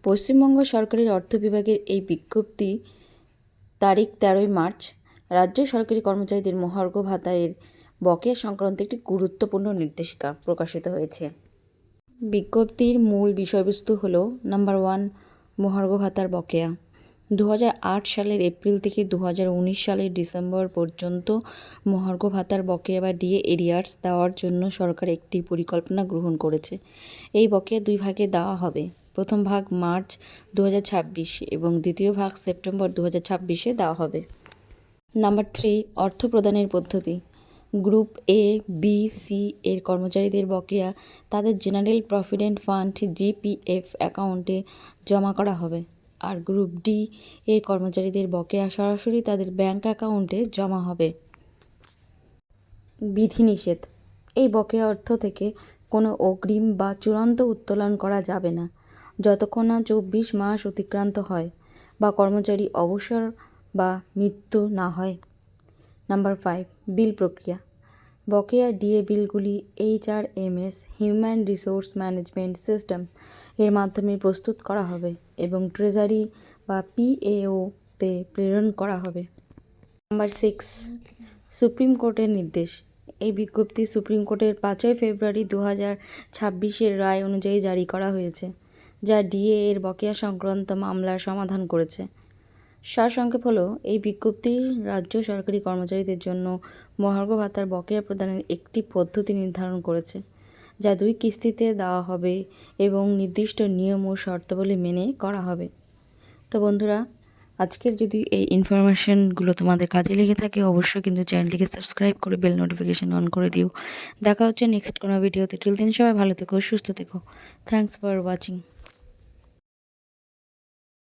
পশ্চিমবঙ্গ সরকারের অর্থ বিভাগের এই বিজ্ঞপ্তি তারিখ 13ই মার্চ রাজ্য সরকারি কর্মচারীদের মহার্ঘ ভাতা এর বকেয়া সংক্রান্ত একটি গুরুত্বপূর্ণ নির্দেশিকা প্রকাশিত হয়েছে। বিজ্ঞপ্তির মূল বিষয়বস্তু হল নাম্বার 1, মহার্ঘ ভাতার বকেয়া। 2008 সালের এপ্রিল থেকে 2019 সালের ডিসেম্বর পর্যন্ত মহার্ঘ ভাতার বকেয়া বা ডিএ এরিয়ার্স দেওয়ার জন্য সরকার একটি পরিকল্পনা গ্রহণ করেছে। এই বকেয়া 2 ভাগে দেওয়া হবে। প্রথম ভাগ মার্চ 2026 এবং দ্বিতীয় ভাগ সেপ্টেম্বর 2026-এ দেওয়া হবে। নাম্বার 3, অর্থ প্রদানের পদ্ধতি। গ্রুপ এ, বি, সি এর কর্মচারীদের বকেয়া তাদের জেনারেল প্রভিডেন্ট ফান্ড জিপিএফ অ্যাকাউন্টে জমা করা হবে, আর গ্রুপ ডি এর কর্মচারীদের বকেয়া সরাসরি তাদের ব্যাংক অ্যাকাউন্টে জমা হবে। বিধিনিষেধ: এই বকেয়া অর্থ থেকে কোনো অগ্রিম বা চূড়ান্ত উত্তোলন করা যাবে না যতক্ষণ না 24 মাস অতিক্রান্ত হয় বা কর্মচারী অবসর বা মৃত্যু না হয়। নাম্বার 5, বিল প্রক্রিয়া। বকেয়া ডিএ বিলগুলি HRMS human resource management system এর মাধ্যমে প্রস্তুত করা হবে এবং ট্রেজারি বা PAO-তে প্রেরণ করা হবে। নাম্বার 6, সুপ্রিম কোর্টের নির্দেশ। এই বিজ্ঞপ্তি সুপ্রিম কোর্টের 5ই ফেব্রুয়ারি 2026-এর রায় অনুযায়ী জারি করা হয়েছে, যা ডিএ এর বকেয়া সংক্রান্ত মামলার সমাধান করেছে। সারসংক্ষেপ হলো, এই বিজ্ঞপ্তি রাজ্য সরকারি কর্মচারীদের জন্য মহার্ঘ ভাতার বকেয়া প্রদানের একটি পদ্ধতি নির্ধারণ করেছে, যা 2 কিস্তিতে দেওয়া হবে এবং নির্দিষ্ট নিয়ম ও শর্তাবলী মেনে করা হবে। তো বন্ধুরা, আজকের যদি এই ইনফরমেশনগুলো তোমাদের কাজে লেগে থাকে অবশ্যই কিন্তু চ্যানেলটিকে সাবস্ক্রাইব করে বেল নোটিফিকেশন অন করে দিও। দেখা হচ্ছে নেক্সট কোনো ভিডিওতে। টিল দেন সবাই ভালো থেকো, সুস্থ থেকো। Thanks for watching.